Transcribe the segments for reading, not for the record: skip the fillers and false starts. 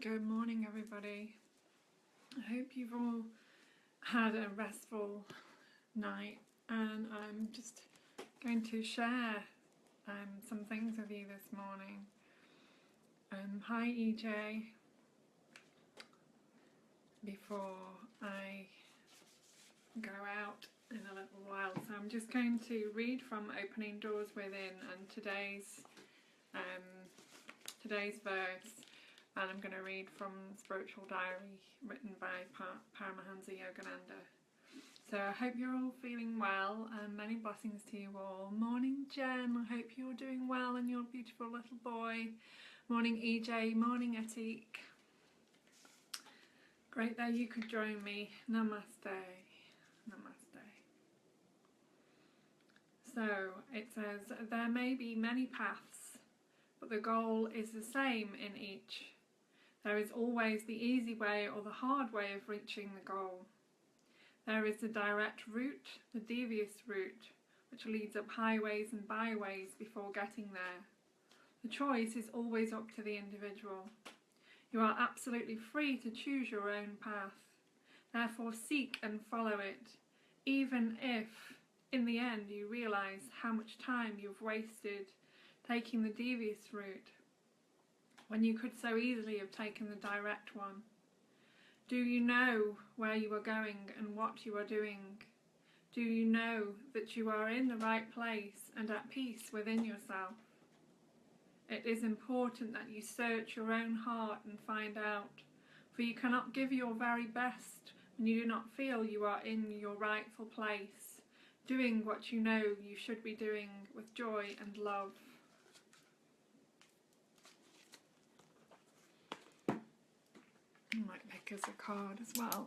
Good morning, everybody. I hope you've all had a restful night, and I'm just going to share some things with you this morning. Hi EJ, before I go out in a little while, so I'm just going to read from Opening Doors Within and today's verse. And I'm going to read from Spiritual Diary written by Paramahansa Yogananda. So I hope you're all feeling well, and many blessings to you all. Morning Jen, I hope you're doing well and your beautiful little boy. Morning EJ, morning Atik. Great that you could join me. Namaste. Namaste. So it says, there may be many paths, but the goal is the same in each. There is always the easy way or the hard way of reaching the goal. There is the direct route, the devious route, which leads up highways and byways before getting there. The choice is always up to the individual. You are absolutely free to choose your own path. Therefore seek and follow it, even if, in the end, you realise how much time you've wasted taking the devious route, when you could so easily have taken the direct one. Do you know where you are going and what you are doing? Do you know that you are in the right place and at peace within yourself? It is important that you search your own heart and find out, for you cannot give your very best when you do not feel you are in your rightful place, doing what you know you should be doing with joy and love. I might pick us a card as well.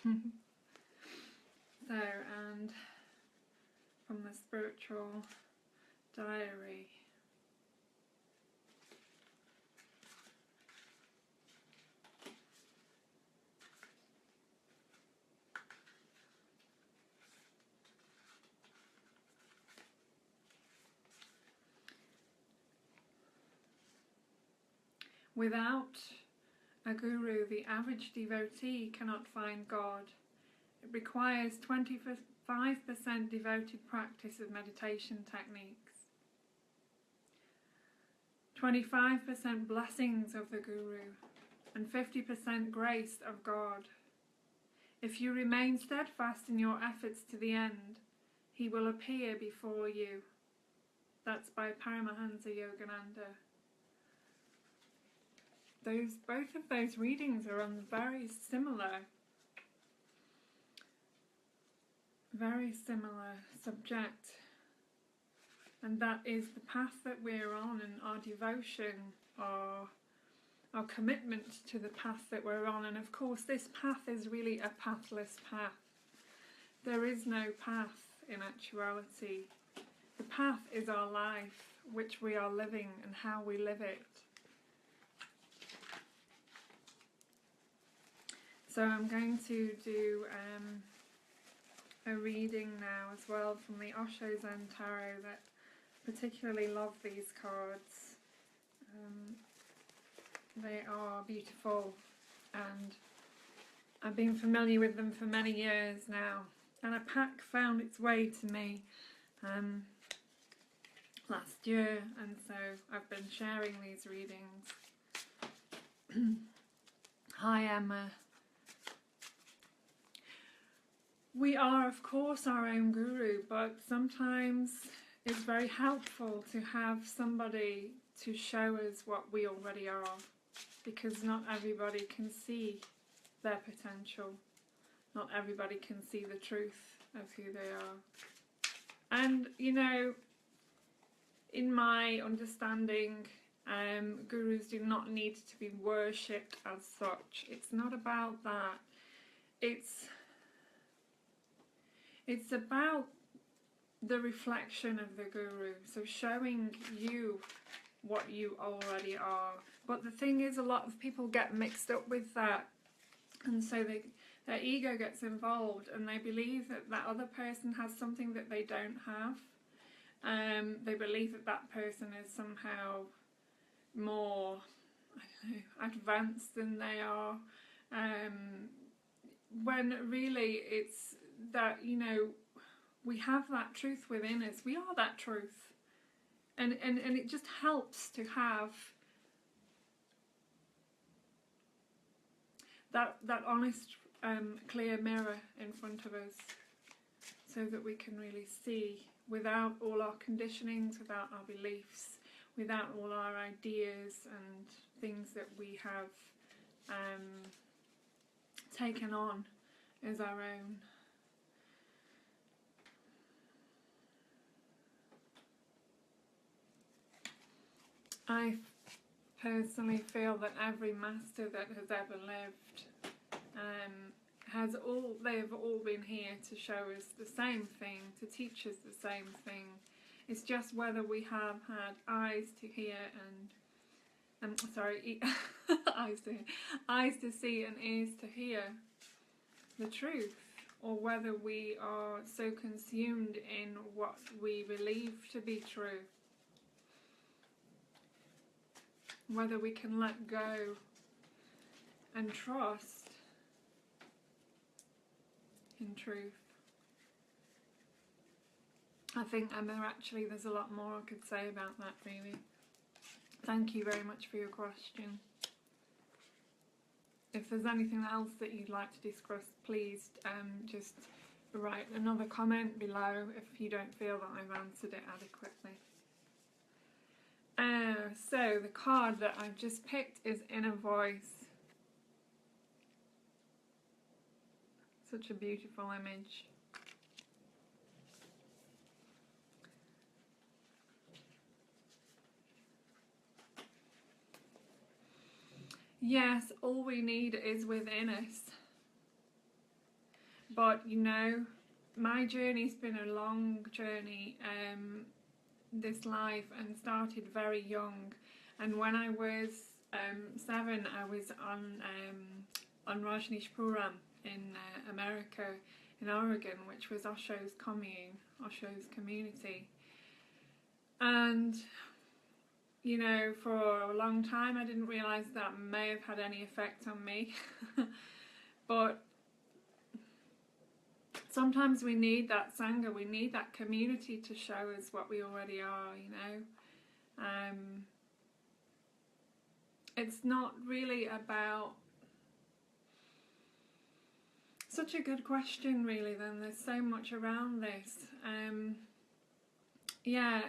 So, and from the Spiritual Diary. Without a guru, the average devotee cannot find God. It requires 25% devoted practice of meditation techniques, 25% blessings of the guru, and 50% grace of God. If you remain steadfast in your efforts to the end, he will appear before you. That's by Paramahansa Yogananda. Both of those readings are on very similar subject, and that is the path that we're on, and our devotion, our commitment to the path that we're on. And of course this path is really a pathless path. There is no path in actuality. The path is our life, which we are living and how we live it. So I'm going to do a reading now as well from the Osho Zen Tarot. That particularly love these cards. They are beautiful, and I've been familiar with them for many years now. And a pack found its way to me last year, and so I've been sharing these readings. Hi Emma. We are, of course, our own guru, but sometimes it's very helpful to have somebody to show us what we already are, because not everybody can see their potential. Not everybody can see the truth of who they are. And, you know, in my understanding, gurus do not need to be worshipped as such. It's not about that. It's about the reflection of the guru, so showing you what you already are. But the thing is, a lot of people get mixed up with that, and so their ego gets involved, and they believe that that other person has something that they don't have. They believe that that person is somehow more, I don't know, advanced than they are, when really it's that, you know, we have that truth within us. We are that truth. And it just helps to have that honest, clear mirror in front of us, so that we can really see without all our conditionings, without our beliefs, without all our ideas and things that we have taken on as our own. I personally feel that every master that has ever lived they've all been here to show us the same thing, to teach us the same thing. It's just whether we have had eyes to hear and eyes to see and ears to hear the truth, or whether we are so consumed in what we believe to be true, whether we can let go and trust in truth. I think, Emma, actually there's a lot more I could say about that, really. Thank you very much for your question. If there's anything else that you'd like to discuss, please just write another comment below if you don't feel that I've answered it adequately. So the card that I've just picked is Inner Voice. Such a beautiful image. Yes, all we need is within us. But you know, my journey's been a long journey, this life, and started very young. And when I was 7, I was on Rajneeshpuram in America, in Oregon, which was Osho's commune, Osho's community. And you know, for a long time I didn't realise that may have had any effect on me. But sometimes we need that Sangha, we need that community to show us what we already are, you know. It's not really about... Such a good question, really, then. There's so much around this. Yeah.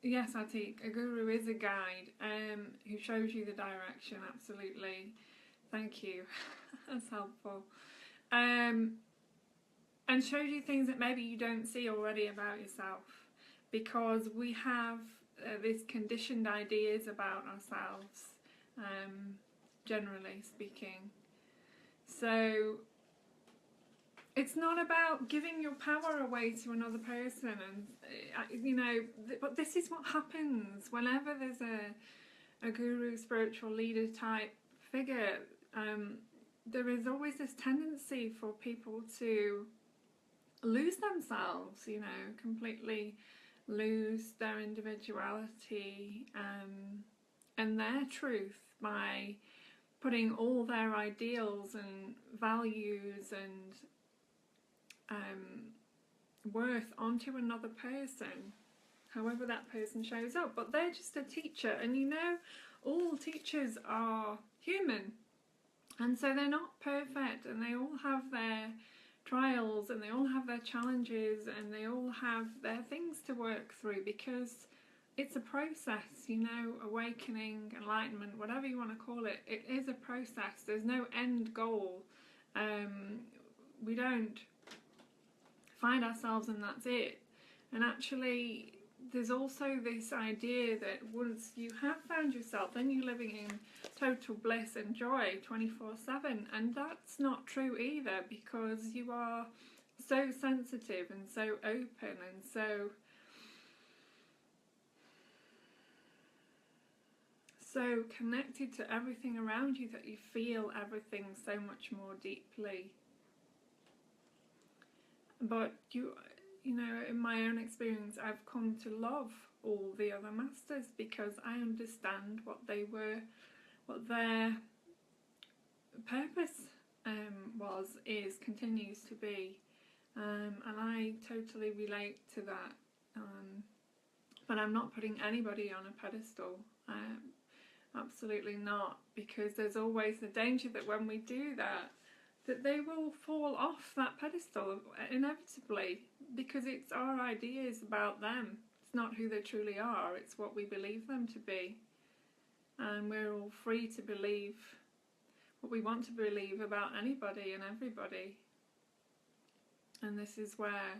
Yes, Atik, a guru is a guide who shows you the direction, absolutely. Thank you. That's helpful. And shows you things that maybe you don't see already about yourself, because we have these conditioned ideas about ourselves, generally speaking. So it's not about giving your power away to another person, and you know, but this is what happens whenever there's a guru, spiritual leader type figure. There is always this tendency for people to lose themselves, you know, completely lose their individuality and their truth by putting all their ideals and values and worth onto another person, however that person shows up. But they're just a teacher, and you know, all teachers are human, and so they're not perfect, and they all have their trials, and they all have their challenges, and they all have their things to work through, because it's a process, you know. Awakening, enlightenment, whatever you want to call it, it is a process. There's no end goal. We don't find ourselves and that's it. And actually there's also this idea that once you have found yourself, then you're living in total bliss and joy 24/7, and that's not true either, because you are so sensitive and so open and so connected to everything around you that you feel everything so much more deeply. But you know, in my own experience, I've come to love all the other masters because I understand what they were, what their purpose continues to be, and I totally relate to that. But I'm not putting anybody on a pedestal. Absolutely not, because there's always the danger that when we do that, that they will fall off that pedestal inevitably, because it's our ideas about them. It's not who they truly are, it's what we believe them to be. And we're all free to believe what we want to believe about anybody and everybody. And this is where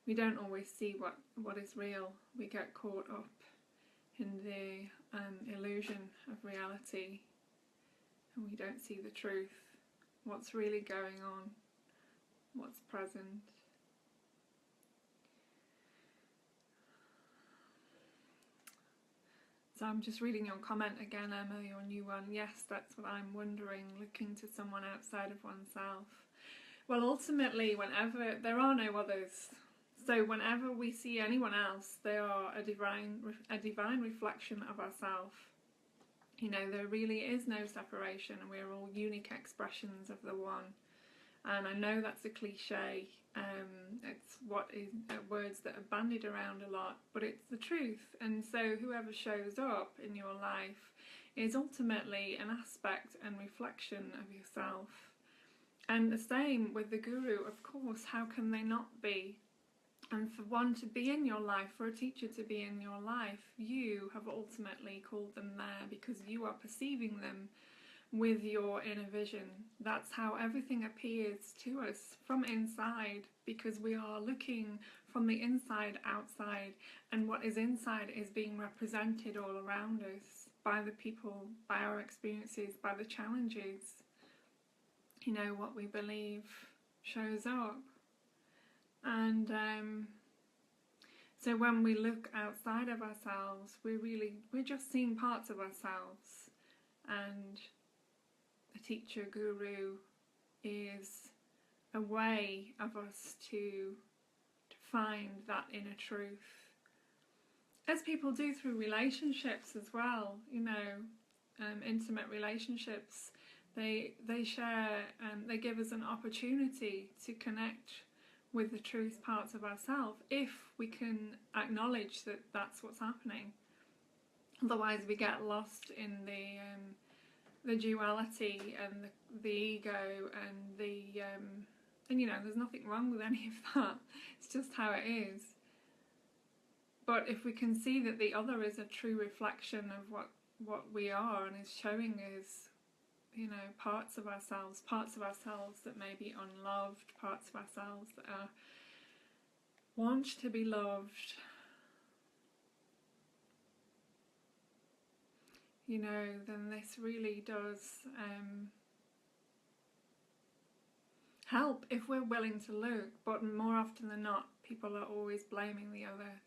we don't always see what is real. We get caught up in the illusion of reality, and we don't see the truth, what's really going on, what's present. So I'm just reading your comment again, Emma, your new one. Yes, that's what I'm wondering, looking to someone outside of oneself. Well, ultimately, whenever there are no others, so whenever we see anyone else, they are a divine reflection of ourselves. You know, there really is no separation, and we're all unique expressions of the one. And I know that's a cliche. It's words that are bandied around a lot, but it's the truth. And so whoever shows up in your life is ultimately an aspect and reflection of yourself. And the same with the guru, of course. How can they not be? And for one to be in your life, for a teacher to be in your life, you have ultimately called them there because you are perceiving them with your inner vision. That's how everything appears to us from inside, because we are looking from the inside outside, and what is inside is being represented all around us by the people, by our experiences, by the challenges. You know, what we believe shows up. And so when we look outside of ourselves, we're just seeing parts of ourselves, and a teacher, guru, is a way of us to find that inner truth, as people do through relationships as well. You know, intimate relationships, they share, they give us an opportunity to connect with the truth parts of ourselves, if we can acknowledge that that's what's happening. Otherwise we get lost in the duality and the ego and and you know, there's nothing wrong with any of that. It's just how it is. But if we can see that the other is a true reflection of what we are, and is showing us, you know, parts of ourselves that may be unloved, parts of ourselves that want to be loved, you know, then this really does help if we're willing to look. But more often than not, people are always blaming the other.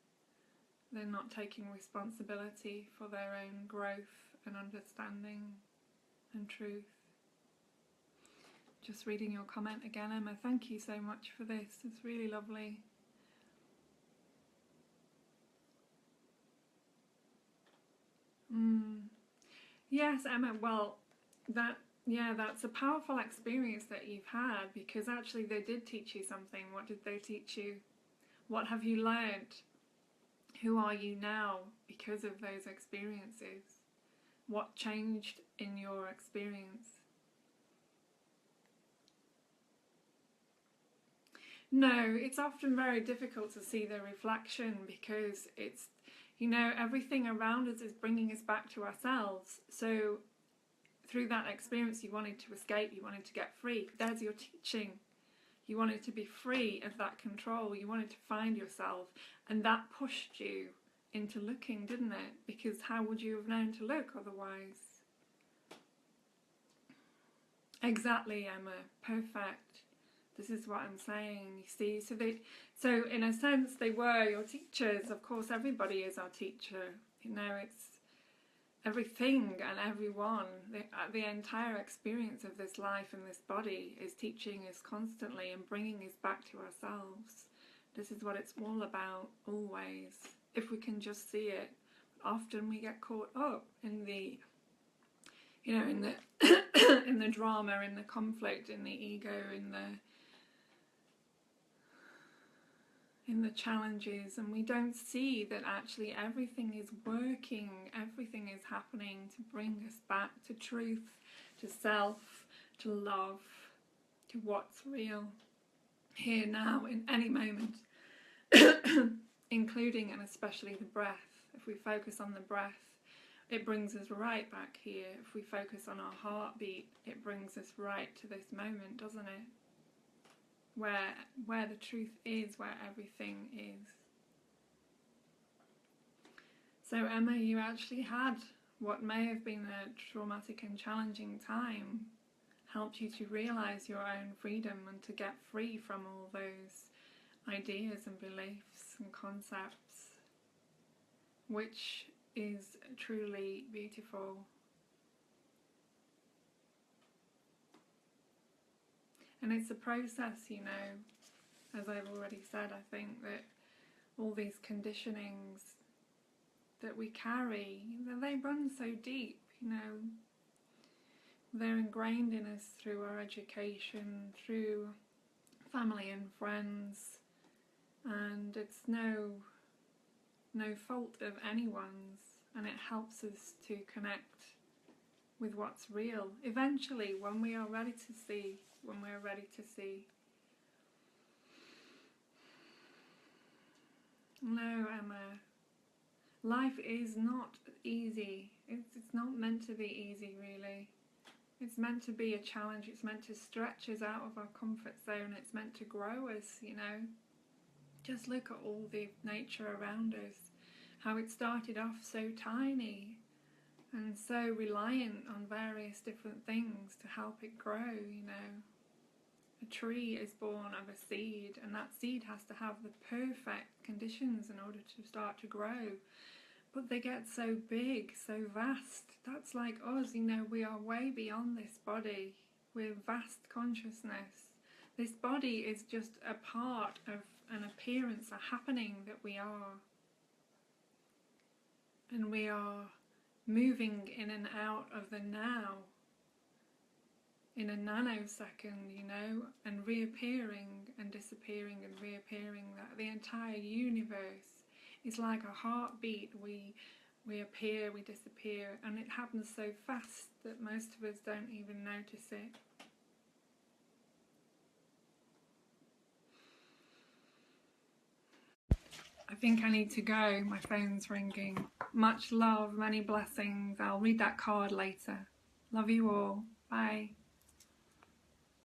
They're not taking responsibility for their own growth and understanding and truth. Just reading your comment again, Emma, thank you so much for this. It's really lovely. Yes, Emma, well, that's a powerful experience that you've had, because actually they did teach you something. What did they teach you? What have you learned? Who are you now because of those experiences? What changed in your experience? No, it's often very difficult to see the reflection, because it's, you know, everything around us is bringing us back to ourselves. So through that experience you wanted to escape, you wanted to get free. There's your teaching. You wanted to be free of that control. You wanted to find yourself, and that pushed you into looking, didn't it? Because how would you have known to look otherwise? Exactly, Emma. Perfect. This is what I'm saying, you see. So in a sense they were your teachers. Of course everybody is our teacher. You know, it's everything and everyone. The entire experience of this life and this body is teaching us constantly and bringing us back to ourselves. This is what it's all about, always, if we can just see it. Often we get caught up in the, in the in the drama, in the conflict, in the ego, in the challenges, and we don't see that actually everything is working, everything is happening to bring us back to truth, to self, to love, to what's real, here, now, in any moment, including and especially the breath. If we focus on the breath, it brings us right back here. If we focus on our heartbeat, it brings us right to this moment, doesn't it? Where the truth is, where everything is. So Emma, you actually had what may have been a traumatic and challenging time, helped you to realise your own freedom and to get free from all those ideas and beliefs and concepts, which is truly beautiful. And it's a process, as I've already said. I think that all these conditionings that we carry, they run so deep, They're ingrained in us through our education, through family and friends, and it's no fault of anyone's, and it helps us to connect with what's real eventually, when we are ready to see. No, Emma, life is not easy. It's not meant to be easy, really. It's meant to be a challenge. It's meant to stretch us out of our comfort zone. It's meant to grow us, Just look at all the nature around us, how it started off so tiny and so reliant on various different things to help it grow, A tree is born of a seed, and that seed has to have the perfect conditions in order to start to grow. But they get so big, so vast. That's like us, we are way beyond this body. We're vast consciousness. This body is just a part of an appearance, a happening that we are. And we are moving in and out of the now in a nanosecond, and reappearing and disappearing and reappearing. That the entire universe is like a heartbeat. We appear, we disappear, and it happens so fast that most of us don't even notice it. I think I need to go. My phone's ringing. Much love, many blessings. I'll read that card later. Love you all. Bye.